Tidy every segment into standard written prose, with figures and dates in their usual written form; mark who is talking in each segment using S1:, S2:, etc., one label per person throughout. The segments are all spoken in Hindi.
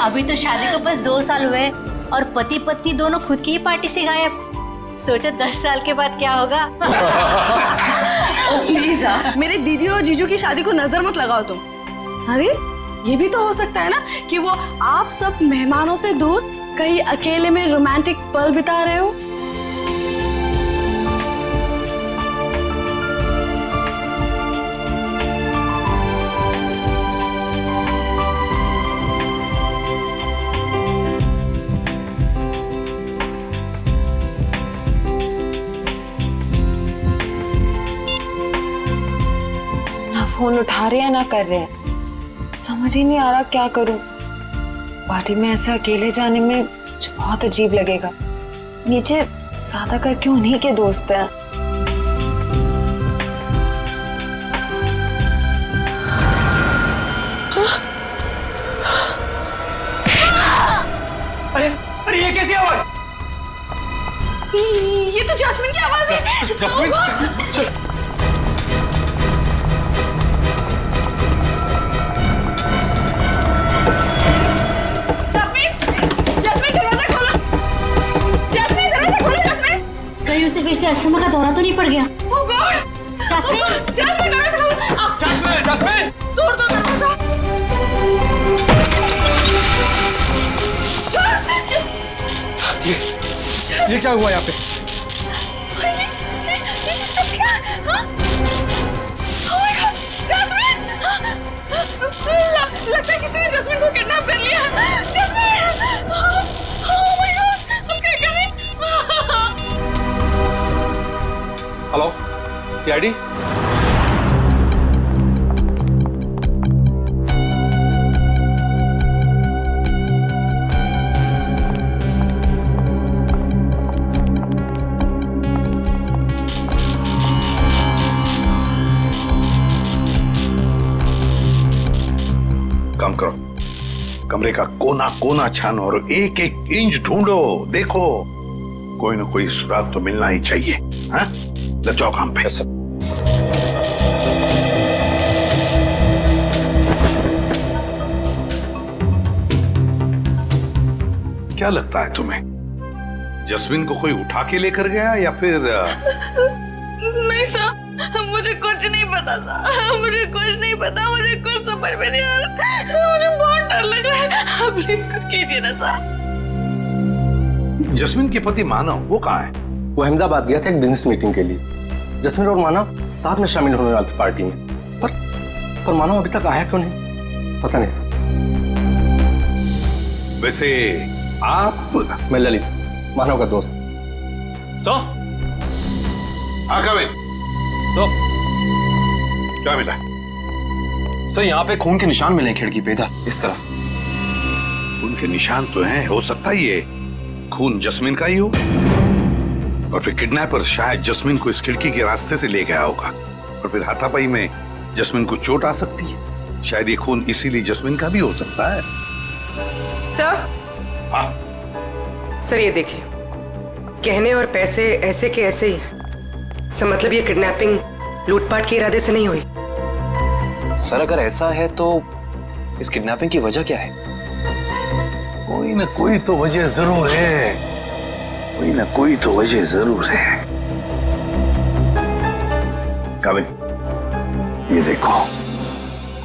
S1: अभी तो शादी को बस 2 साल हुए और पति पत्नी दोनों खुद की ही पार्टी से गायब। सोचो 10 साल के बाद क्या होगा।
S2: प्लीज मेरे दीदी और जीजू की शादी को नजर मत लगाओ तुम। अरे ये भी तो हो सकता है ना कि वो आप सब मेहमानों से दूर कहीं अकेले में रोमांटिक पल बिता रहे हो।
S3: फोन उठा रहे हैं ना कर रहे हैं, समझ ही नहीं आ रहा क्या करूं। पार्टी में ऐसे अकेले जाने में मुझे बहुत अजीब लगेगा। नीचे सादा का क्यों नहीं के दोस्त हैं।
S4: अरे ये कैसी आवाज?
S2: ये तो जैस्मिन की आवाज है।
S4: जैस्मिन
S1: उसे फिर से अस्थमा का दौरा तो नहीं पड़ गया?
S2: ओह गॉड!
S1: जैस्मिन
S2: दरवाजा खोलो।
S4: जैस्मिन
S2: तोड़ दो दरवाजा।
S4: ये क्या हुआ यहाँ पे?
S2: ये सब क्या है? हाँ? Oh my God! जैस्मिन! लगता है किसी ने जैस्मिन को किडनैप कर लिया। जैस्मिन! Oh my God! हम क्या करें?
S4: Hello, CID?
S5: काम करो, कमरे का कोना कोना छानो और एक एक इंच ढूंढो। देखो कोई ना कोई सुराग तो मिलना ही चाहिए। हाँ, लग जाओ काम पे। क्या लगता है तुम्हें, जस्मिन को कोई उठा के लेकर गया या फिर?
S2: नहीं सर, मुझे कुछ नहीं पता सर, मुझे कुछ नहीं पता, मुझे कुछ समझ में नहीं आ रहा, मुझे बहुत डर लग रहा है। आप प्लीज कुछ कीजिए ना सर।
S5: जस्मिन के पति मानव वो कहाँ है?
S6: वो अहमदाबाद गया था एक बिजनेस मीटिंग के लिए। जस्मिन और मानव साथ में शामिल होने वाले थे पार्टी में, पर मानव अभी तक आया क्यों नहीं पता नहीं सर।
S5: वैसे आप?
S6: मैं ललित, मानव का दोस्त।
S4: सर?
S5: हाँ कमिन।
S4: तो
S5: क्या मिला?
S4: सर यहाँ पे खून के निशान मिले खिड़की पे, इधर इस तरफ।
S5: खून के निशान तो हैं, हो सकता है ये खून जस्मिन का ही हो, और फिर किडनैपर शायद जस्मिन को इस खिड़की के रास्ते से ले गया होगा, और फिर हाथापाई में जस्मिन को चोट आ सकती है। शायद ये खून इसीलिए जस्मिन का भी हो सकता है।
S7: सर?
S5: हाँ
S7: सर ये देखिए, गहने और पैसे ऐसे के ऐसे ही। सर मतलब ये किडनैपिंग लूटपाट के इरादे से नहीं हुई।
S4: सर अगर ऐसा है तो इस किडनैपिंग की वजह क्या है?
S5: कोई ना कोई तो वजह जरूर है, कोई ना कोई तो वजह जरूर है। कमिन, ये देखो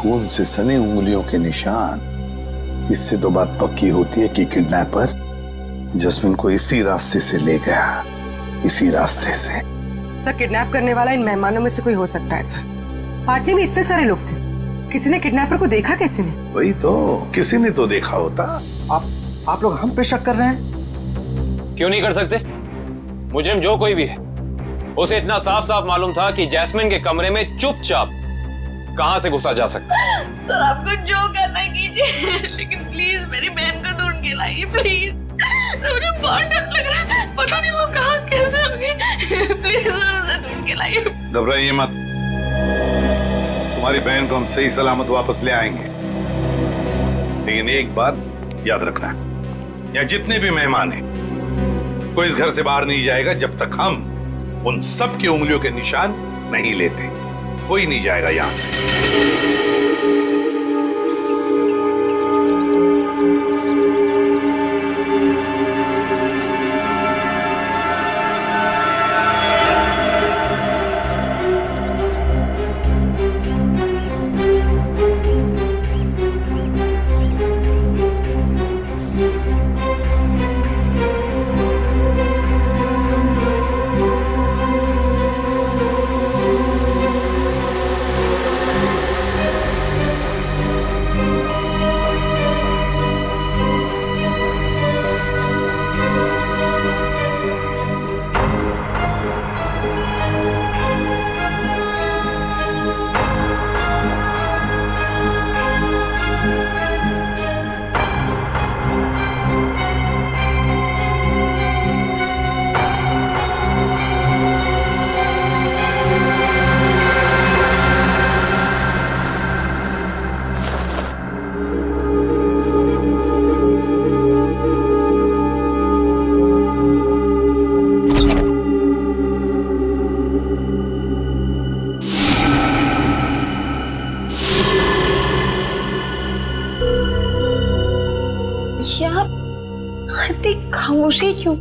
S5: खून से सनी उंगलियों के निशान। इससे तो बात पक्की होती है कि किडनैपर जस्मिन को इसी रास्ते से ले गया, इसी रास्ते से।
S7: सर किडनैप करने वाला इन मेहमानों में से कोई हो सकता है सर। पार्टी में इतने सारे लोग थे, किसी ने किडनैपर को देखा कैसे नहीं?
S5: वही तो, किसी ने तो देखा होता।
S6: आप लोग हम पे शक कर रहे हैं?
S8: क्यों नहीं कर सकते? मुजरिम जो कोई भी है, उसे इतना साफ साफ मालूम था कि जैस्मिन के कमरे में चुपचाप कहां से घुसा जा सकता है।
S2: सर आपको जो करना कीजिए, लेकिन प्लीज मेरी बहन को ढूंढ के लाइए प्लीज। मुझे बहुत डर लग रहा है, पता नहीं वो कहाँ कैसे होगी। प्लीज सर उसे ढूंढ के लाइए।
S5: घबराइए मत, तुम्हारी बहन को हम सही सलामत वापस ले आएंगे। लेकिन एक बात याद रखना, यहाँ जितने भी मेहमान हैं, कोई इस घर से बाहर नहीं जाएगा जब तक हम उन सब की उंगलियों के निशान नहीं लेते। कोई नहीं जाएगा यहां से।
S3: यार इतनी खामोशी क्यों?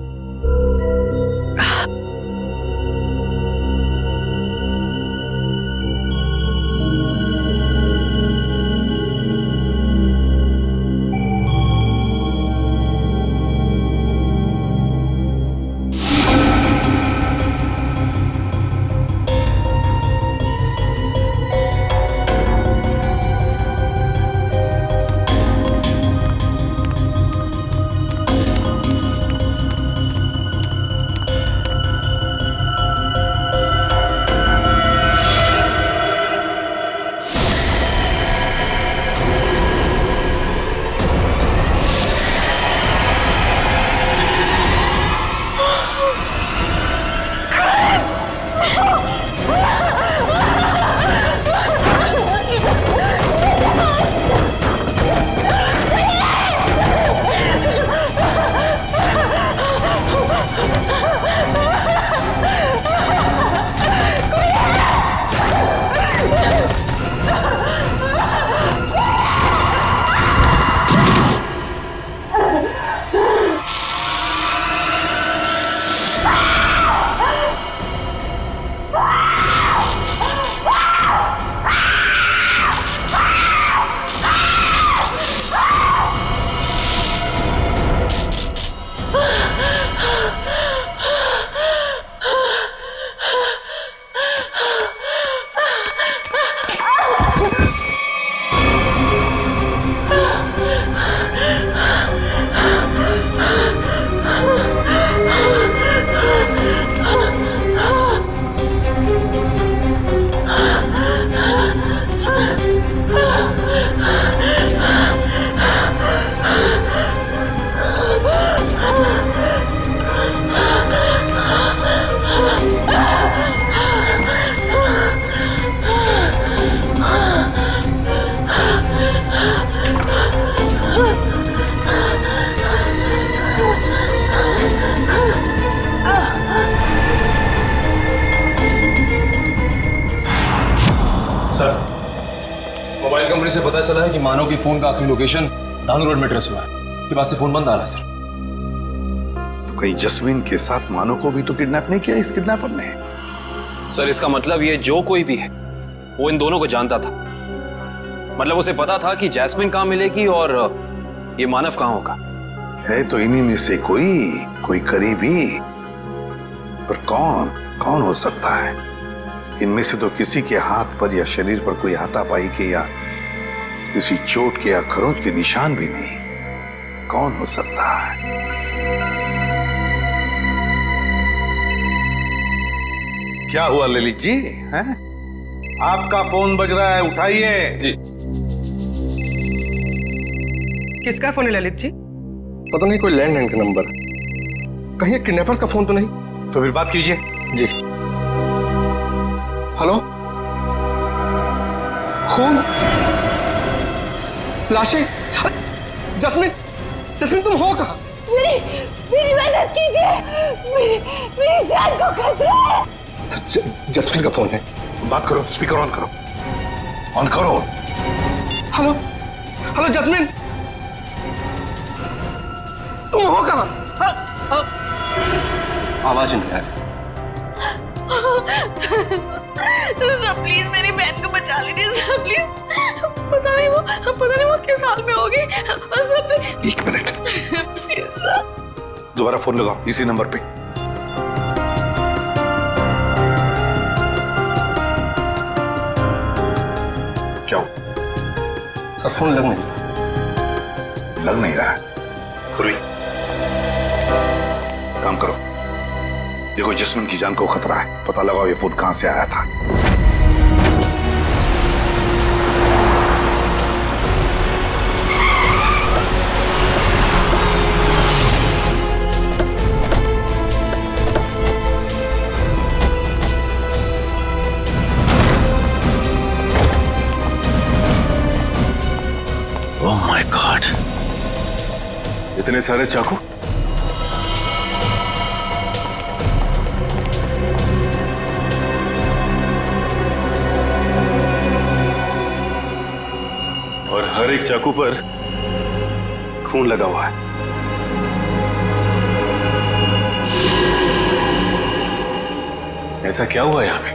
S4: मोबाइल कंपनी से पता चला है कि मानव की फोन का आखिरी लोकेशन धानु रोड में ट्रेस हुआ है। के पास से फोन बंद आ रहा है सर।
S5: तो कहीं जस्मीन के साथ मानव को भी तो किडनैप नहीं किया इस किडनैपर ने?
S8: सर इसका मतलब ये जो कोई भी है वो इन दोनों को जानता था। मतलब उसे पता था कि जैस्मिन कहाँ मिलेगी और ये मानव कहाँ होगा।
S5: है तो इन्हीं में से कोई करीबी, पर कौन हो सकता है? इनमें से तो किसी के हाथ पर या शरीर पर कोई हाथापाई के या किसी चोट के या खरोंच के निशान भी नहीं। कौन हो सकता है? क्या हुआ ललित जी? हैं? आपका फोन बज रहा है, उठाइए।
S8: जी।
S7: किसका फोन है ललित जी?
S6: पता नहीं, कोई लैंडलाइन का नंबर। कहीं किडनैपर्स का फोन तो नहीं?
S5: तो फिर बात कीजिए।
S6: जी। हेलो, खून, लाशें। जस्मीन तुम हो कहाँ?
S2: मेरी मदद कीजिए, मेरी जान को खतरा है।
S6: सर, जस्मीन का फोन है।
S5: बात करो, स्पीकर ऑन करो, ऑन करो।
S6: हेलो जस्मीन, तुम हो कहाँ? आवाज नहीं आ रही।
S2: सर प्लीज मेरी बहन को बचा लीजिए सर, प्लीज। पता नहीं वो किस हाल में होगी sir, please.
S5: 1 minute,
S2: please sir.
S5: दोबारा फोन लगाओ इसी नंबर पे। क्या हो?
S6: सर फोन लग नहीं रहा।
S5: खुरी, काम करो, देखो जस्मिन की जान को खतरा है, पता लगाओ ये फोन कहां से आया था।
S4: ओह माय गॉड, इतने सारे चाकू। और हर एक चाकू पर
S5: खून लगा हुआ है।
S4: ऐसा क्या हुआ यहाँ पे?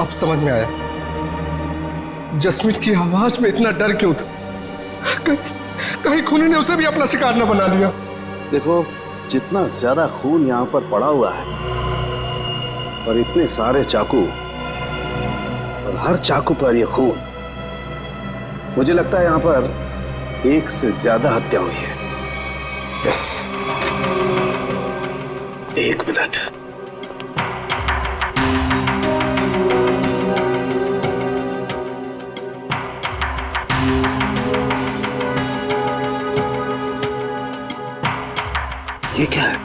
S6: अब समझ में आया जस्मीन की आवाज में इतना डर क्यों था। कहीं खूनी ने उसे भी अपना शिकार न बना लिया।
S9: देखो, जितना ज्यादा खून यहाँ पर पड़ा हुआ है और इतने सारे चाकू और हर चाकू पर ये खून, मुझे लगता है यहाँ पर एक से ज्यादा हत्या हुई है। यस, एक मिनट। ये क्या है?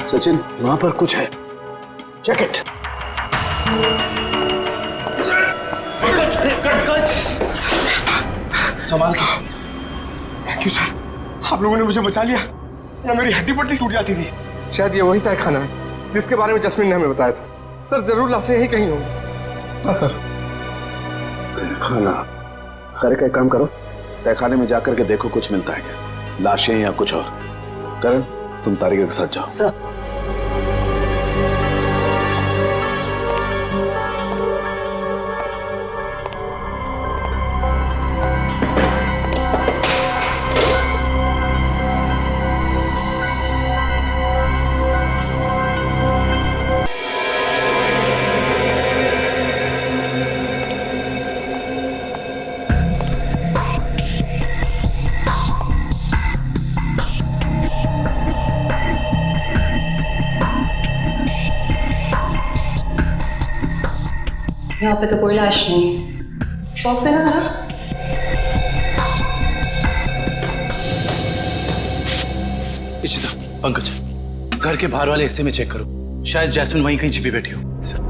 S9: सचिन, वहां पर कुछ है। Check it.
S4: संभाल के।
S10: थैंक यू सर, आप लोगों ने मुझे बचा लिया, ना मेरी हड्डी पट्टी टूट जाती थी।
S6: शायद ये वही तहखाना है जिसके बारे में जस्मीन ने हमें बताया था। सर, जरूर लाशें यहीं कहीं होंगी।
S10: हाँ सर।
S9: तहखाना। खैर, का एक काम करो, तहखाने में जाकर के देखो कुछ मिलता है क्या, लाशें या कुछ और। करण, तुम तारिका के साथ जाओ।
S3: सर।
S11: यहाँ पे तो कोई लाश नहीं। बॉक्स देना जरा।
S12: इशिता, पंकज, घर के बाहर वाले हिस्से में चेक करो, शायद जैस्मिन वहीं कहीं छिपी बैठी हो। सर।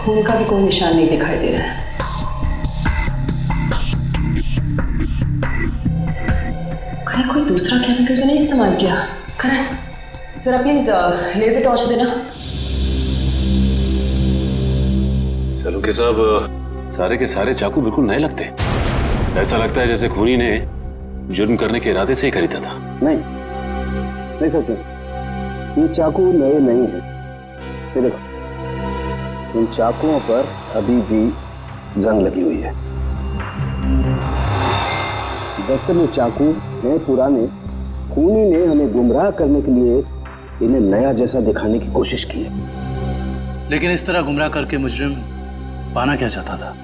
S11: खून का भी कोई निशान नहीं दिखाई दे रहा है। खैर, कोई दूसरा केमिकल तो नहीं इस्तेमाल किया। करण, जरा प्लीज लेजर टॉर्च देना।
S8: सलूके साहब, सारे के सारे चाकू बिल्कुल नए लगते हैं। ऐसा लगता है जैसे खूनी ने जुर्म करने के इरादे से ही खरीदा था।
S9: नहीं सचिन, ये चाकू नए नहीं है। ये देखो, इन चाकुओं पर अभी भी जंग लगी हुई है। दरअसल ये चाकू हैं पुराने। खूनी ने हमें गुमराह करने के लिए इन्हें नया जैसा दिखाने की कोशिश की है।
S12: लेकिन इस तरह गुमराह करके मुजरिम पाना क्या चाहता था?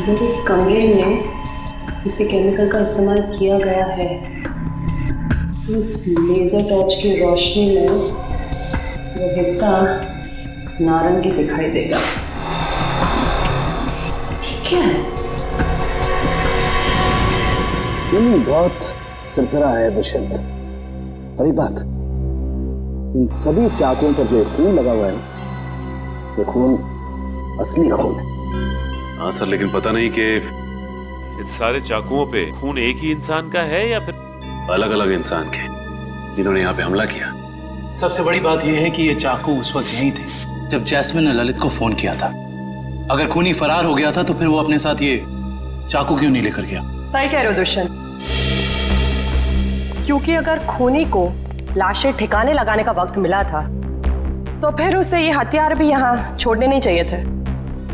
S11: अगर इस कमरे में किसी केमिकल का इस्तेमाल किया गया है तो इस लेजर टॉर्च की रोशनी में वो हिस्सा नारंगी दिखाई देगा। क्या है?
S9: ये बहुत सरफरा है दुष्यंत। और एक बात, इन सभी चाकुओं पर जो खून लगा हुआ है ना, ये खून असली खून है।
S8: हाँ सर, लेकिन पता नहीं कि
S13: इस सारे चाकुओं पे खून एक ही इंसान का है या फिर
S8: अलग अलग इंसान के जिन्होंने यहाँ पे हमला किया।
S12: सबसे बड़ी बात यह है कि ये चाकू उस वक्त यहीं थे जब जैस्मिन ने ललित को फोन किया था। अगर खूनी फरार हो गया था तो फिर वो अपने साथ ये चाकू क्यों नहीं लेकर गया?
S11: सही कह रहे हो दुष्यंत, क्योंकि अगर खूनी को लाशें ठिकाने लगाने का वक्त मिला था तो फिर उसे ये हथियार भी यहाँ छोड़ने नहीं चाहिए थे।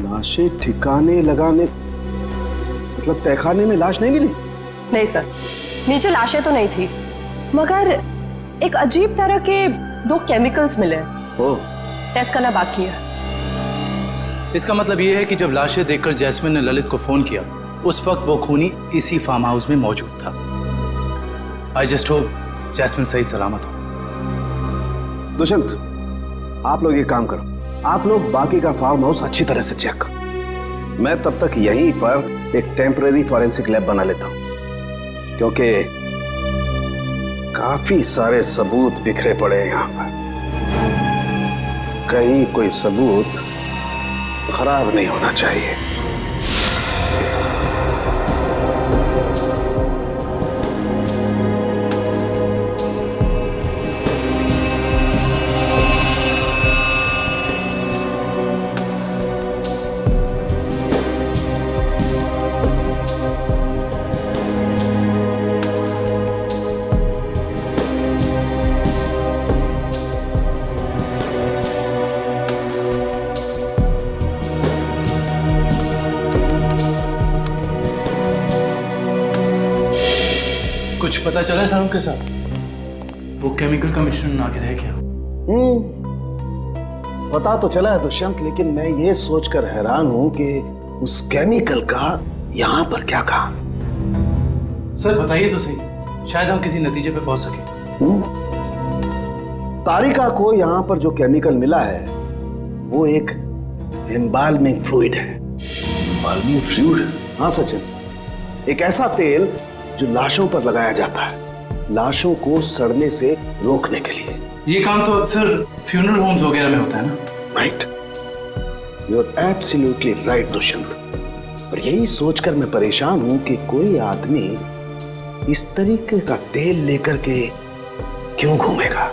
S9: लाशें ठिकाने लगाने मतलब तहखाने में लाश नहीं मिली?
S11: नहीं सर, नीचे लाशें तो नहीं थी, मगर एक अजीब तरह के 2 केमिकल्स मिले।
S9: ओह,
S11: टेस्ट करना बाकी है।
S12: इसका मतलब ये है कि जब लाशें देखकर जैस्मिन ने ललित को फोन किया, उस वक्त वो खूनी इसी फार्म हाउस में मौजूद था। आई जस्ट होप जैस्मिन सही सलामत हो।
S9: दुष्यंत, आप लोग ये काम करो, आप लोग बाकी का फार्म हाउस अच्छी तरह से चेक करो। मैं तब तक यहीं पर एक टेम्पररी फॉरेंसिक लैब बना लेता हूं, क्योंकि काफी सारे सबूत बिखरे पड़े हैं यहां पर। कहीं कोई सबूत खराब नहीं होना चाहिए।
S12: कुछ पता चला है साहब के साथ? वो केमिकल का मिश्रण आगे रह गया।
S9: पता तो चला है दुष्यंत, लेकिन मैं ये सोचकर हैरान हूं कि उस केमिकल का यहां पर क्या काम।
S12: सर बताइए तो सही, शायद हम किसी नतीजे पे पहुंच सके।
S9: तारिका को यहां पर जो केमिकल मिला है वो एक एम्बाल्मिंग फ्लूइड है।
S12: Embalming fluid?
S9: हाँ सचिन, एक ऐसा तेल जो लाशों पर लगाया जाता है, लाशों को सड़ने से रोकने के लिए।
S12: ये काम तो अक्सर फ्यूनरल होम्स वगैरह में होता है ना?
S9: Right, you are absolutely right Dushyant. और यही सोचकर मैं परेशान हूं कि कोई आदमी इस तरीके का तेल लेकर के क्यों घूमेगा।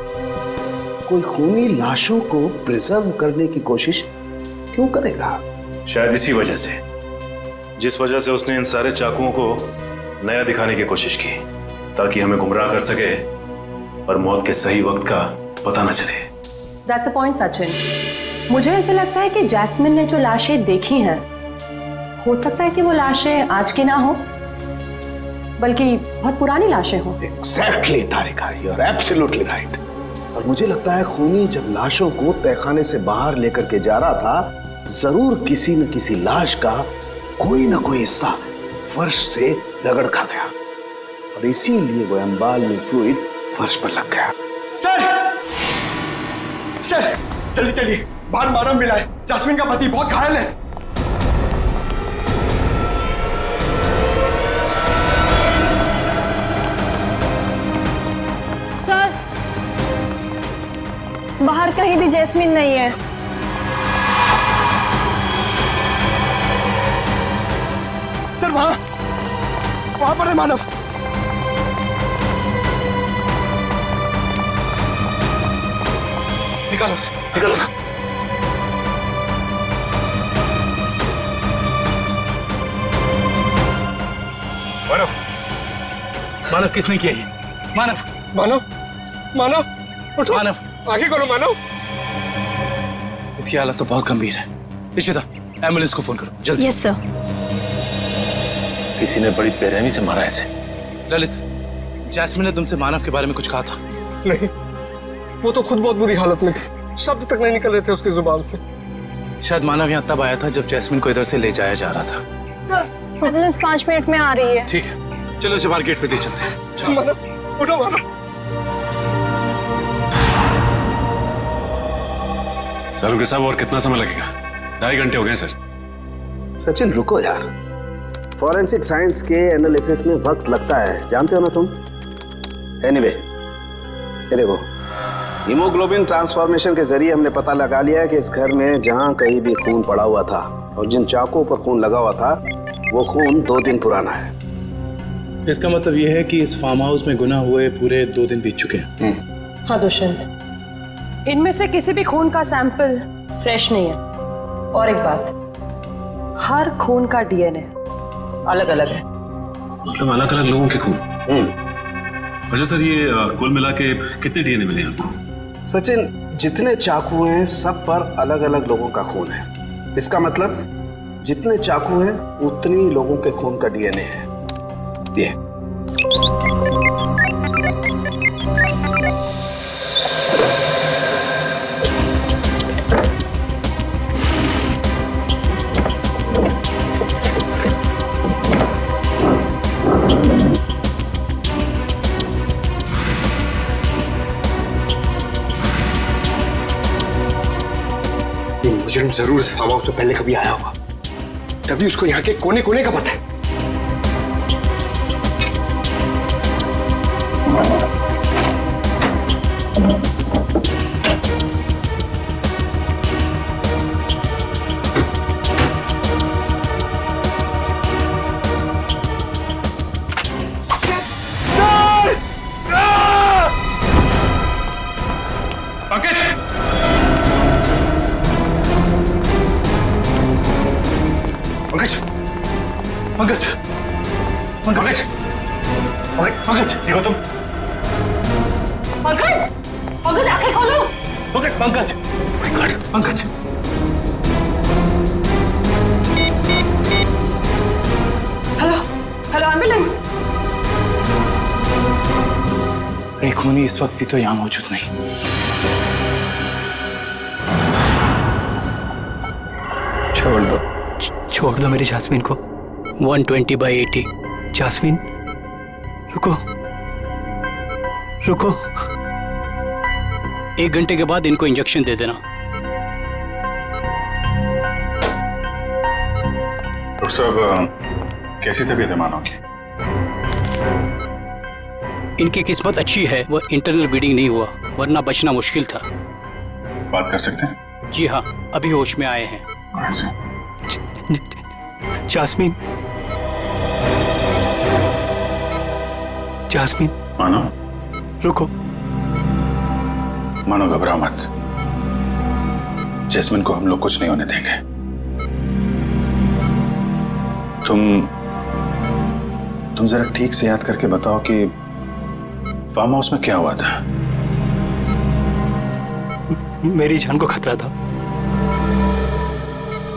S9: कोई खूनी लाशों को प्रिजर्व करने की कोशिश क्यों करेगा?
S14: शायद इसी वजह से, जिस वजह से उसने इन सारे चाकुओं को नया दिखाने की कोशिश की, ताकि हमें गुमराह कर सके और मौत के सही वक्त का पता न चले।
S11: That's a point, Sachin. मुझे ऐसा लगता है कि जैस्मिन ने जो लाशें देखी हैं, हो सकता है कि वो लाशें आज की ना हो, बल्कि बहुत पुरानी लाशें हो।
S9: Exactly, Tarika, you are absolutely right। और मुझे लगता है खूनी जब लाशों को तहखाने से बाहर लेकर के जा रहा था, जरूर किसी न किसी लाश का कोई ना कोई हिस्सा फर्श से रगड़ खा गया और इसीलिए वो एम्बाल्मिंग फ्लूइड फर्श पर लग गया।
S10: सर, सर, जल्दी चलिए, बाहर मानव मिला है, जैस्मिन का पति बहुत घायल है।
S11: सर, बाहर कहीं भी जैस्मिन नहीं है।
S10: सर, वहां पर है मानव। निकालो से, निकालो।
S12: मानव, मानव किसने किया ये? मानव,
S10: मानव, मानव, उठो।
S12: मानव,
S10: आगे करो मानव।
S12: इसकी हालत तो बहुत गंभीर है। इशिता, एम्बुलेंस को फोन करो जल्दी।
S1: Yes sir.
S14: किसी ने बड़ी बेरहमी से मारा ऐसे।
S12: ललित, जैस्मिन ने तुमसे मानव के बारे में कुछ कहा था?
S10: नहीं, वो तो खुद बहुत बुरी हालत में थी, शब्द तक नहीं निकल रहे थे उसकी जुबान से।
S12: शायद मानव यहाँ तब आया था जब जैस्मिन को इधर से ले जाया जा रहा था।
S11: एम्बुलेंस 5 मिनट में आ रही है।
S12: ठीक है, चलो जवार गेट पे दे चलते हैं।
S10: मानव, उठो मानव।
S14: सर उनके साहब, और कितना समय लगेगा? 2.5 घंटे हो गए सर।
S9: सचिन रुको यार, फॉरेंसिक साइंस के एनालिसिस में वक्त लगता है, जानते हो ना तुम। एनीवे, ये देखो, हीमोग्लोबिन ट्रांसफॉर्मेशन के जरिए हमने पता लगा लिया है कि इस घर में जहां कहीं भी खून पड़ा हुआ था और जिन चाकुओं पर खून लगा हुआ था, वो खून 2 दिन पुराना है।
S12: इसका मतलब ये है कि इस फार्म हाउस में गुनाह हुए पूरे 2 दिन बीत चुके हैं।
S11: हाँ दुष्यंत, इनमें से किसी भी खून का सैंपल फ्रेश नहीं है। और एक बात, हर खून का डीएनए अलग अलग है।
S14: मतलब अलग अलग लोगों के खून? अच्छा सर, ये कुल मिला के कितने डीएनए मिले आपको?
S9: सचिन, जितने चाकू हैं सब पर अलग अलग लोगों का खून है। इसका मतलब जितने चाकू हैं उतनी लोगों के खून का डीएनए है। ये
S10: जन्म जरूर इस फार्म हाउस से पहले कभी आया होगा, तभी उसको यहाँ के कोने कोने का पता है।
S12: पंकज!
S10: पंकज! पंकज! पंकज! पंकज! देखो तुम।
S2: पंकज! पंकज आंखें खोलो।
S12: Pankaj! Pankaj! Pankaj!
S2: Hello hello ambulance.
S12: कहीं खूनी इस वक्त भी तो यहाँ मौजूद नहीं।
S15: छोड़ दो मेरी जास्मीन को। 120/80। जास्मीन रुको रुको, 1 घंटे के बाद इनको इंजेक्शन दे देना।
S14: डॉक्टर साहब, कैसी तबीयत है मानो की?
S15: इनकी किस्मत अच्छी है, वो इंटरनल ब्लीडिंग नहीं हुआ, वरना बचना मुश्किल था।
S14: बात कर सकते हैं?
S15: जी हाँ, अभी होश में आए हैं। Jasmine, Jasmine.
S14: मानो
S15: रुको।
S14: मानो घबराओ मत, जैस्मिन को हम लोग कुछ नहीं होने देंगे। तुम जरा ठीक से याद करके बताओ कि फार्म हाउस में क्या हुआ था?
S15: मेरी जान को खतरा था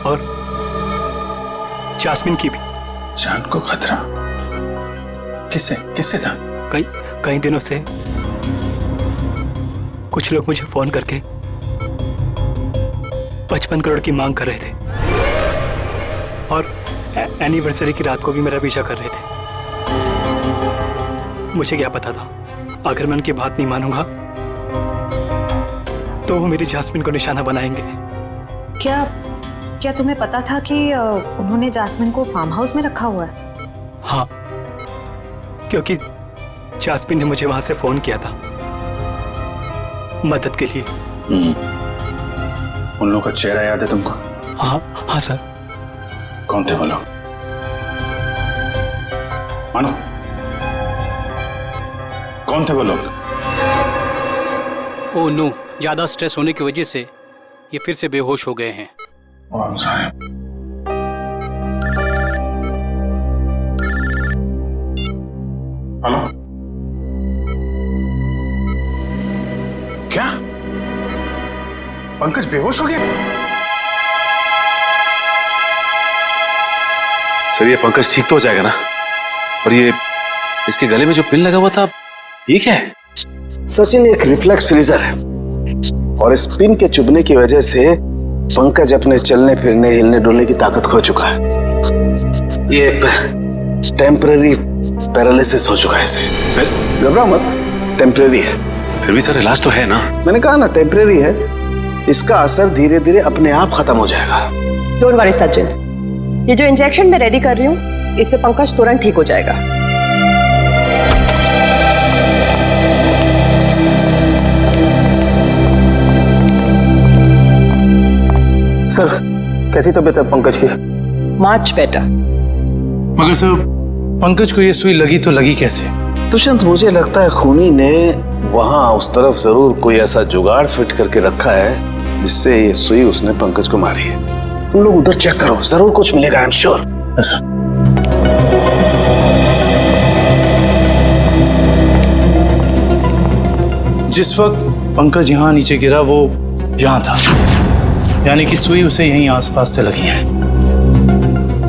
S15: और जास्मिन की भी।
S14: जान को खतरा? किससे किससे था?
S15: कई दिनों से कुछ लोग मुझे फोन करके 55 करोड़ की मांग कर रहे थे और एनिवर्सरी की रात को भी मेरा पीछा कर रहे थे। मुझे क्या पता था, अगर मैं उनकी बात नहीं मानूंगा तो वो मेरी जास्मिन को निशाना बनाएंगे।
S3: क्या तुम्हें पता था कि उन्होंने जास्मिन को फार्म हाउस में रखा हुआ है?
S15: हाँ, क्योंकि जास्मिन ने मुझे वहां से फोन किया था मदद के लिए।
S14: उन लोगों का चेहरा याद है तुमको?
S15: हाँ सर।
S14: कौन थे वो लोग? मानो, कौन थे वो लोग?
S15: ओह नो, ज्यादा स्ट्रेस होने की वजह से ये फिर से बेहोश हो गए हैं।
S14: हेलो, क्या
S10: पंकज बेहोश हो गया?
S8: सर, ये पंकज ठीक तो हो जाएगा ना? और ये इसके गले में जो पिन लगा हुआ था, ये क्या है?
S9: सचिन, एक रिफ्लेक्स फ्रीजर है और इस पिन के चुभने की वजह से पंकज अपने चलने फिरने हिलने डुलने की ताकत खो चुका है। ये टेम्पररी पैरालिसिस हो चुका है इसे। घबराओ मत, टेम्पररी है।
S8: फिर भी सर इलाज तो है ना?
S9: मैंने कहा ना, टेम्पररी है। इसका असर धीरे धीरे अपने आप खत्म हो जाएगा।
S11: डोंट वरी सचिन, ये जो इंजेक्शन मैं रेडी कर रही हूँ, इससे पंकज तुरंत ठीक हो जाएगा।
S9: सर, कैसी तबीयत है पंकज की?
S11: Much better.
S12: मगर सर, पंकज को ये सुई लगी तो लगी कैसे?
S9: दुष्यंत, मुझे लगता है खूनी ने वहां उस तरफ जरूर कोई ऐसा जुगाड़ फिट करके रखा है जिससे ये सुई उसने पंकज को मारी है। तुम लोग उधर चेक करो, जरूर कुछ मिलेगा, आई एम श्योर।
S12: जिस वक्त पंकज यहाँ नीचे गिरा वो यहाँ था, यानी कि सुई उसे यहीं आसपास से लगी है।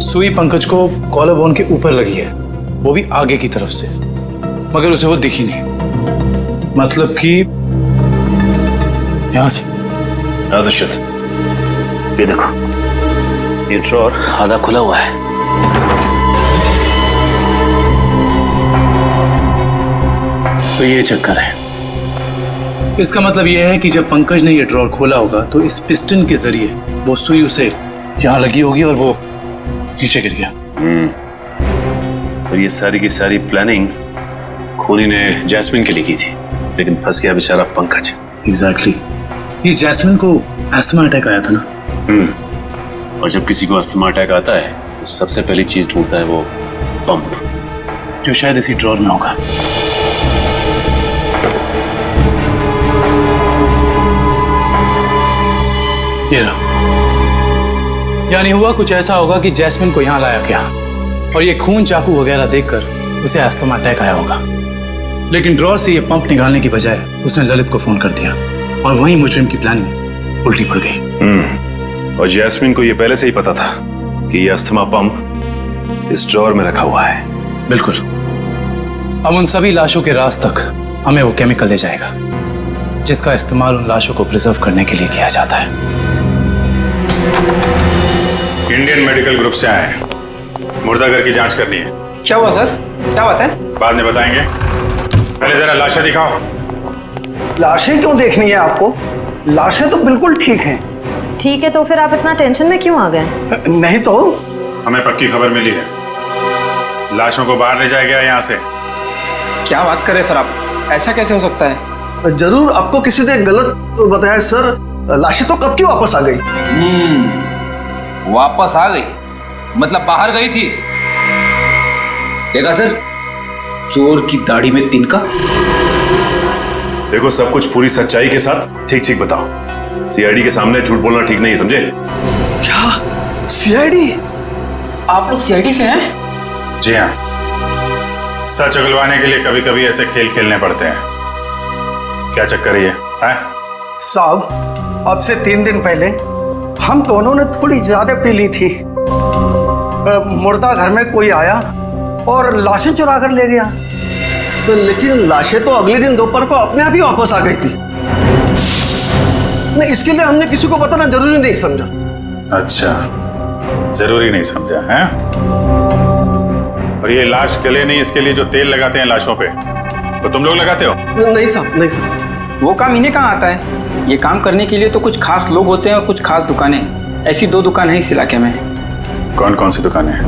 S12: सुई पंकज को कॉलर बोन के ऊपर लगी है, वो भी आगे की तरफ से, मगर उसे वो दिखी नहीं। मतलब कि यहाँ से।
S8: दुष्यंत, ये देखो, ये ड्रॉर आधा खुला हुआ है। तो ये चक्कर है।
S12: इसका मतलब यह है कि जब पंकज ने ये ड्रॉर खोला होगा तो इस पिस्टन के जरिए वो सुई उसे यहाँ लगी होगी और वो नीचे गिर गया।
S14: और ये सारी की सारी प्लानिंग खूनी ने जैस्मिन के लिए की थी, लेकिन फंस गया बेचारा पंकज।
S12: एग्जैक्टली। ये जैस्मिन को अस्थमा अटैक आया था ना।
S14: और जब किसी को अस्थमा अटैक आता है तो सबसे पहली चीज ढूंढता है वो पंप,
S12: जो शायद इसी ड्रॉर में होगा। ये रहा। यानी हुआ कुछ ऐसा होगा कि जैस्मिन को यहाँ लाया गया और ये खून चाकू वगैरह देखकर उसे अस्थमा अटैक आया होगा, लेकिन ड्रॉर से ये पंप निकालने की बजाय उसने ललित को फोन कर दिया और वहीं मुजरिम की प्लानिंग उल्टी पड़ गई।
S14: और जैस्मिन को ये पहले से ही पता था कि ये अस्थमा पंप इस ड्रॉर में रखा हुआ है।
S12: बिल्कुल। अब उन सभी लाशों के राज तक हमें वो केमिकल ले जाएगा जिसका इस्तेमाल उन लाशों को प्रिजर्व करने के लिए किया जाता है।
S16: इंडियन मेडिकल ग्रुप से आए हैं, मुर्दाघर की जांच करनी है।
S15: क्या हुआ सर? क्या बात है?
S16: बाद में बताएंगे, पहले जरा लाशें दिखाओ।
S17: लाशें क्यों देखनी है आपको? लाशें तो बिल्कुल ठीक हैं।
S18: ठीक है, तो फिर आप इतना टेंशन में क्यों आ गए?
S17: नहीं तो
S16: हमें पक्की खबर मिली है, लाशों को बाहर ले जाया गया यहाँ से।
S15: क्या बात कर रहे सर आप? ऐसा कैसे हो सकता है?
S17: जरूर आपको किसी ने गलत बताया सर। लाशें तो कब की वापस आ गई।
S19: वापस आ गई मतलब बाहर गई थी। देखा सर, चोर की दाढ़ी में तिनका।
S14: देखो, सब कुछ पूरी सच्चाई के साथ ठीक ठीक बताओ। सीआईडी के सामने झूठ बोलना ठीक नहीं, समझे?
S17: क्या सीआईडी?
S19: आप लोग सीआईडी से हैं?
S16: जी हाँ, सच उगलवाने के लिए कभी कभी ऐसे खेल खेलने पड़ते हैं। क्या चक्कर है?
S17: साहब, अब से 3 दिन पहले हम दोनों ने थोड़ी ज्यादा पी ली थी। मुर्दा घर में कोई आया और लाशें चुरा कर ले गया। तो लेकिन लाशें तो अगले दिन दोपहर को अपने आप ही वापस आ गई थी। नहीं, इसके लिए हमने किसी को बताना जरूरी नहीं समझा।
S16: अच्छा, जरूरी नहीं समझा है? और ये लाश गले नहीं, इसके लिए जो तेल लगाते हैं लाशों पे, तो तुम लोग लगाते हो?
S17: नहीं साहब, नहीं साहब।
S15: वो काम इन्हें कहाँ आता है? ये काम करने के लिए तो कुछ खास लोग होते हैं और कुछ खास दुकानें। ऐसी 2 दुकान है इस इलाके में।
S16: कौन कौन सी दुकानें हैं?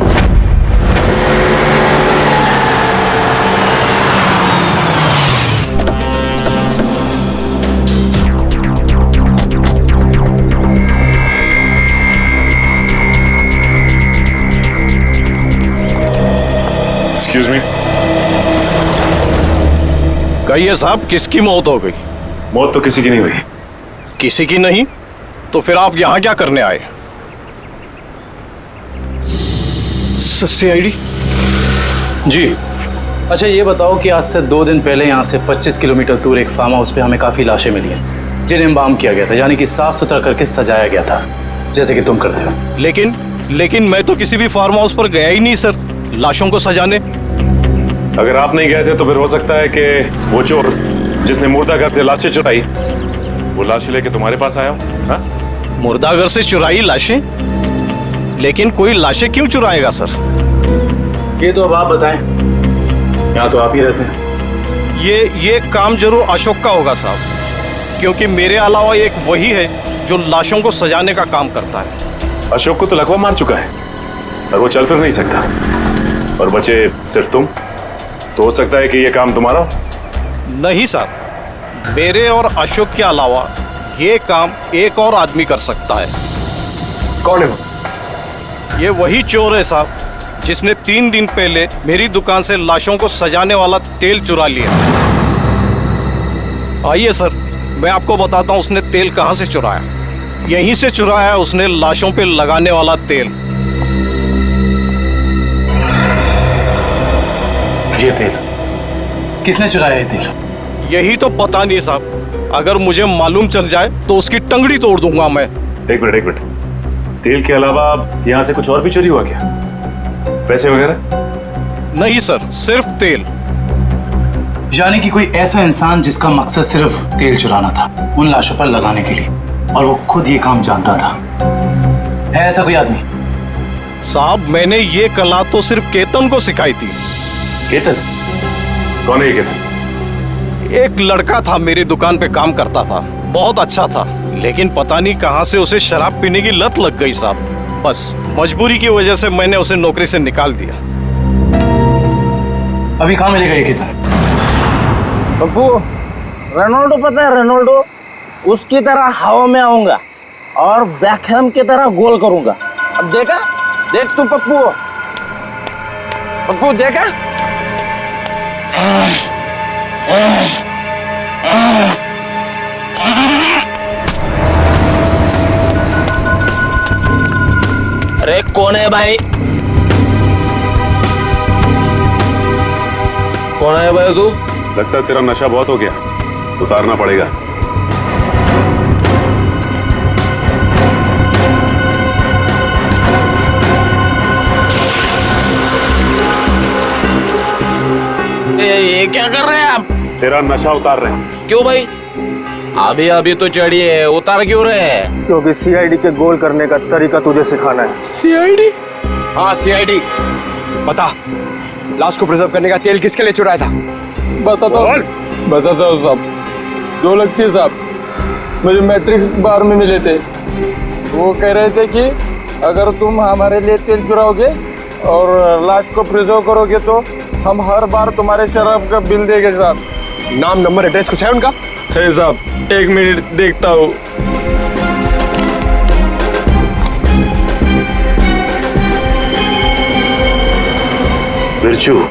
S16: Excuse me.
S20: कहिए साहब, किसकी मौत हो गई?
S14: मौत तो किसी की नहीं हुई।
S20: किसी की नहीं? तो फिर आप यहाँ क्या करने आए?
S17: सीआईडी?
S12: जी। अच्छा, ये बताओ कि आज से 2 दिन पहले यहाँ से 25 किलोमीटर दूर एक फार्म हाउस पे हमें काफी लाशें मिली हैं जिन्हें एम्बाम किया गया था, यानी कि साफ सुथरा करके सजाया गया था, जैसे कि तुम करते हो।
S20: लेकिन मैं तो किसी भी फार्म हाउस पर गया ही नहीं सर, लाशों को सजाने।
S14: अगर आप नहीं गए थे तो फिर हो सकता है कि वो चोर जिसने मुर्दाघर से लाशें चुराई, वो लाशें लेके तुम्हारे पास आया हो।
S20: मुर्दाघर से चुराई लाशें? लेकिन कोई लाशें क्यों चुराएगा सर?
S12: ये तो अब आप बताएं, यहाँ तो आप ही रहते हैं।
S20: ये काम जरूर अशोक का होगा साहब, क्योंकि मेरे अलावा एक वही है जो लाशों को सजाने का काम करता है।
S14: अशोक को तो लकवा मार चुका है और वो चल फिर नहीं सकता, और बचे सिर्फ तुम। तो हो सकता है कि ये काम तुम्हारा।
S20: नहीं साहब, मेरे और अशोक के अलावा ये काम एक और आदमी कर सकता है।
S17: कौन है वो?
S20: ये वही चोर है साहब जिसने 3 दिन पहले मेरी दुकान से लाशों को सजाने वाला तेल चुरा लिया। आइए सर, मैं आपको बताता हूँ उसने तेल कहाँ से चुराया। यहीं से चुराया है उसने लाशों पे लगाने वाला तेल।
S12: ये तेल किसने चुराया? ये तेल
S20: यही तो पता नहीं साहब, अगर मुझे मालूम चल जाए तो उसकी टंगड़ी तोड़ दूंगा मैं।
S14: एक मिनट, तेल के अलावा यहाँ से कुछ और भी चोरी हुआ क्या? पैसे वगैरह?
S20: नहीं सर, सिर्फ तेल।
S12: यानी कि कोई ऐसा इंसान जिसका मकसद सिर्फ तेल चुराना था उन लाशों पर लगाने के लिए, और वो खुद ये काम जानता था। है ऐसा कोई आदमी?
S20: साहब, मैंने ये कला तो सिर्फ केतन को सिखाई थी।
S14: केतन? कौन है ये केतन?
S20: एक लड़का था मेरी दुकान पे काम करता था, बहुत अच्छा था, लेकिन पता नहीं कहां से उसे शराब पीने की लत लग गई साहब। बस मजबूरी की वजह से मैंने उसे नौकरी से निकाल दिया।
S12: अभी कहाँ मिलेगा ये किधर?
S21: पप्पू, रोनाल्डो पता है रोनाल्डो, उसकी तरह हवा में आऊंगा और बैकहैम की तरह गोल करूंगा। अब देखा, देख तू पप्पू, पप्पू देखा? अरे कौन है भाई?
S14: कौन है भाई तू? लगता है तेरा नशा बहुत हो गया, उतारना पड़ेगा।
S21: ये क्या कर रहे हैं आप?
S14: तेरा नशा उतार रहे हैं।
S21: क्यों भाई? अभी अभी तो चढ़ी है, उतार क्यों रहे हैं?
S10: क्योंकि सीआईडी के गोल करने का तरीका तुझे सिखाना है।
S21: सीआईडी?
S10: हाँ सीआईडी। बता, लाश को प्रिजर्व करने का तेल किसके लिए चुराया था?
S21: बताता हूँ साहब, जो लगती है साहब, मुझे मैट्रिक्स बार में मिले थे। वो कह रहे थे कि अगर तुम हमारे लिए तेल चुराओगे और लाश को प्रिजर्व करोगे तो हम हर बार तुम्हारे शराब का बिल देंगे साहब।
S10: नाम नंबर एड्रेस कुछ है उनका?
S21: है साहब, 1 मिनट देखता हूँ।
S14: बिरजू,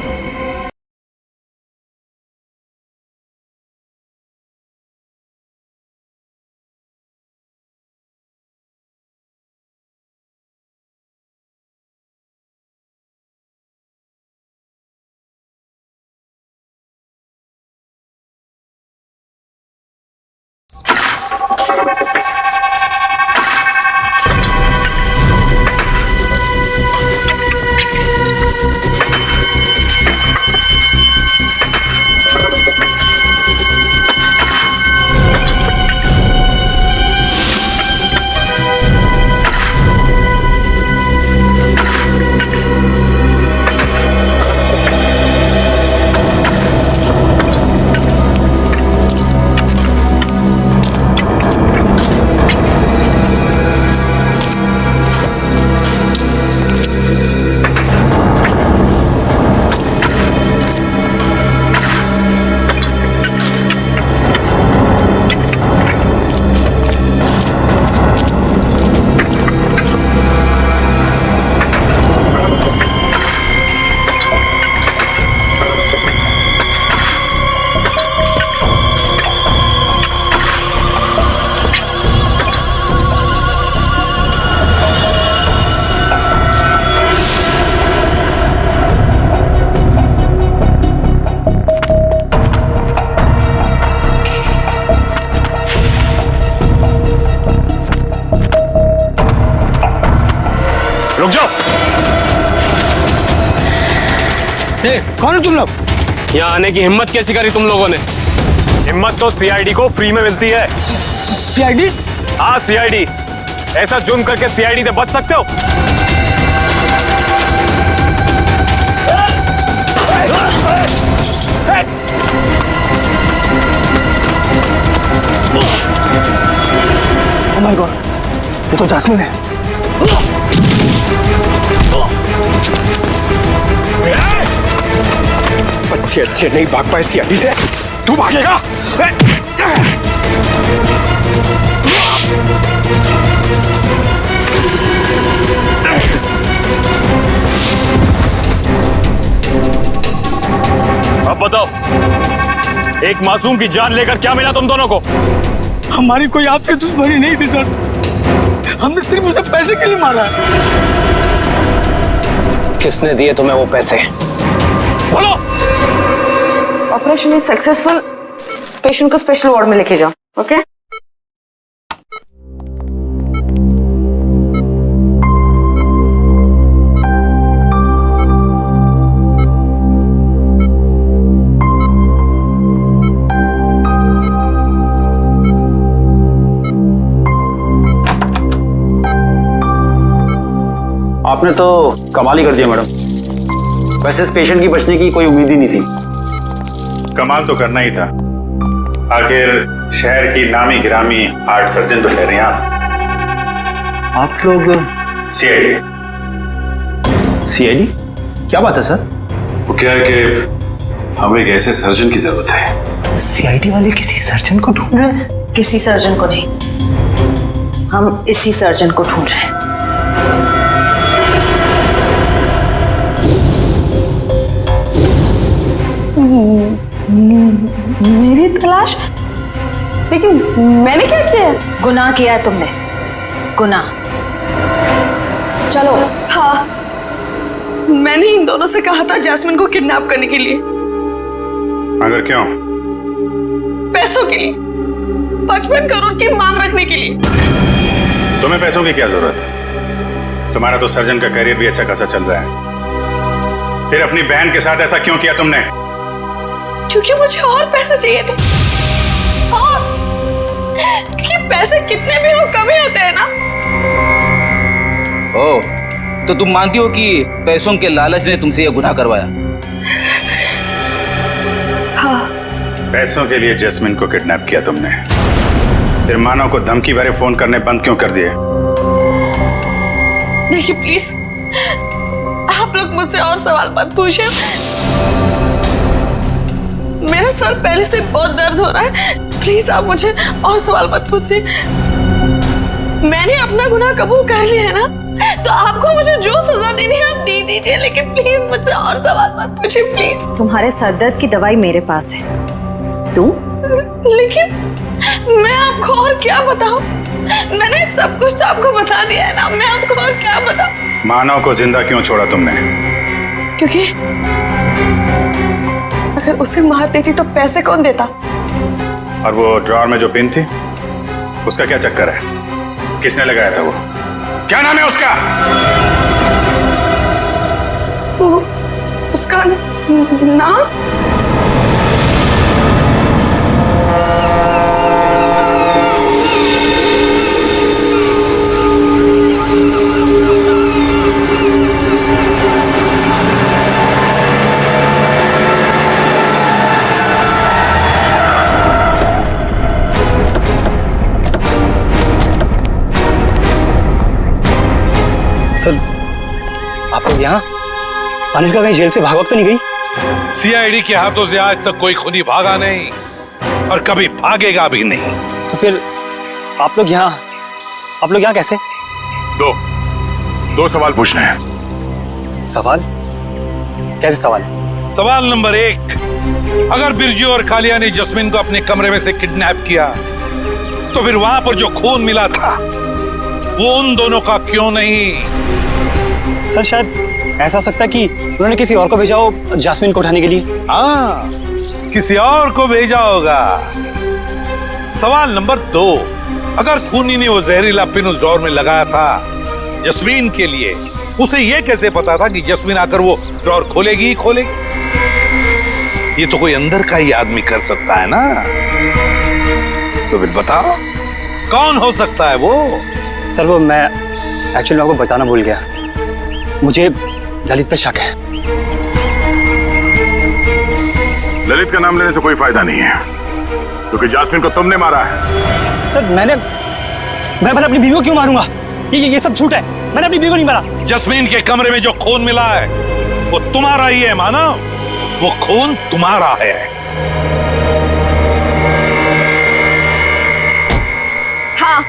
S14: रुक जाओ।
S10: कौन है तुम लोग?
S8: यहाँ आने की हिम्मत कैसी करी तुम लोगों ने? हिम्मत तो सीआईडी को फ्री में मिलती है।
S10: सीआईडी?
S8: हाँ सीआईडी। ऐसा जुर्म करके सीआईडी से बच सकते हो?
S10: ओह माय गॉड, ये तो जैस्मिन है। बच्चे अच्छे नहीं भाग पाए सीआईडी से, तू भागेगा?
S8: अब बताओ, एक मासूम की जान लेकर क्या मिला तुम दोनों को?
S10: हमारी कोई आपसे दुश्मनी नहीं थी सर, हमने सिर्फ उसे पैसे के लिए मारा है।
S21: किसने दिए तुम्हें वो पैसे?
S8: बोलो।
S18: ऑपरेशन इज सक्सेसफुल, पेशेंट को स्पेशल वार्ड में लेके जाओ। ओके?
S9: आपने तो कमाल ही कर दिया मैडम। वैसे इस पेशेंट की बचने की कोई उम्मीद ही नहीं थी।
S16: कमाल तो करना ही था,
S14: आखिर शहर की नामी गिरामी हार्ट सर्जन तो ठहरे आप।
S9: आप लोग सीआईडी? क्या बात है सर?
S14: वो क्या है कि हमें एक ऐसे सर्जन की जरूरत है।
S9: सीआईडी वाले किसी सर्जन को ढूंढ रहे हैं?
S11: किसी सर्जन को नहीं, हम इसी सर्जन को ढूंढ रहे हैं।
S18: मेरी तलाश? लेकिन मैंने क्या किया है?
S11: गुनाह किया है तुमने, गुनाह। चलो।
S2: हाँ, मैंने इन दोनों से कहा था जैस्मिन को किडनैप करने के लिए।
S14: मगर क्यों?
S2: पैसों के लिए, 55 करोड़ की मांग रखने के लिए।
S14: तुम्हें पैसों की क्या जरूरत है? तुम्हारा तो सर्जन का करियर भी अच्छा खासा चल रहा है। फिर अपनी बहन के साथ ऐसा क्यों किया तुमने?
S2: क्योंकि मुझे और पैसे चाहिए थे। और क्योंकि पैसे कितने भी हो कम ही होते हैं ना।
S19: ओ, तो तुम मानती हो कि पैसों के लालच ने तुमसे यह गुनाह करवाया?
S2: हाँ।
S14: पैसों के लिए जैस्मिन को किडनैप किया तुमने, फिर मानव को धमकी भरे फोन करने बंद क्यों कर दिए?
S2: देखिए प्लीज, आप लोग मुझसे और सवाल मत पूछिए। मेरा सर पहले से बहुत दर्द हो रहा है। प्लीज आप मुझे और सवाल मत पूछिए। मैंने अपना गुनाह कबूल कर लिया है ना, तो आपको मुझे जो सजा देनी है आप दे दीजिए, लेकिन प्लीज मुझसे और सवाल मत पूछिए प्लीज।
S11: तुम्हारे सरदर्द की दवाई मेरे पास है, तुम?
S2: लेकिन मैं आपको और क्या बताऊं? मैंने सब कुछ तो आपको बता दिया है ना, मैं आपको और क्या बताऊं?
S14: मानव को जिंदा क्यों छोड़ा तुमने?
S2: क्योंकि अगर उसे मार देती तो पैसे कौन देता?
S14: और वो ड्रॉअर में जो पिन थी, उसका क्या चक्कर है? किसने लगाया था वो? क्या नाम है उसका?
S2: वो उसका नाम?
S15: सर, आप लोग यहाँ? अनुष्का कहीं जेल से भाग तो नहीं गई?
S5: सीआईडी के हाथों से आज तक कोई खूनी भागा नहीं और कभी भागेगा भी नहीं।
S15: तो फिर आप लोग यहाँ कैसे?
S5: दो सवाल पूछने हैं।
S15: सवाल? कैसे सवाल?
S5: सवाल नंबर 1, अगर बिरजू और कालिया ने जस्मिन को अपने कमरे में से किडनैप किया, तो फिर वहां पर जो खून मिला था वो उन दोनों का क्यों नहीं?
S15: सर, शायद ऐसा हो सकता है कि उन्होंने किसी और को भेजा हो जैस्मिन को उठाने के लिए।
S5: हाँ, किसी और को भेजा होगा। सवाल नंबर 2, अगर खूनी ने वो जहरीला पिन उस ड्रॉअर में लगाया था जस्मीन के लिए, उसे ये कैसे पता था कि जस्मीन आकर वो ड्रॉअर खोलेगी ही खोलेगी? ये तो कोई अंदर का ही आदमी कर सकता है ना। तो फिर बताओ कौन हो सकता है वो?
S15: सर, वो मैं एक्चुअली आपको बताना भूल गया। मुझे ललित पे शक है।
S14: ललित का नाम लेने से कोई फायदा नहीं है, क्योंकि जास्मिन को तुमने मारा है।
S15: सर, मैं अपनी बीवी को क्यों मारूंगा? ये सब झूठ है। मैंने अपनी बीवी को नहीं मारा।
S5: जस्मीन के कमरे में जो खून मिला है वो तुम्हारा ही है मानव, वो खून तुम्हारा है।
S2: हाँ,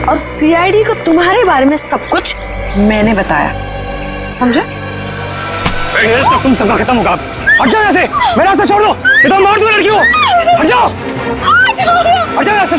S2: और सीआईडी को तुम्हारे बारे में सब कुछ मैंने बताया, समझे?
S15: तो तुम सबका खत्म होगा। हट जाओ यहाँ से, मेरा रास्ता छोड़ दो। ये तो मार दो लड़की को। हट जाओ, हट जाओ यहाँ से।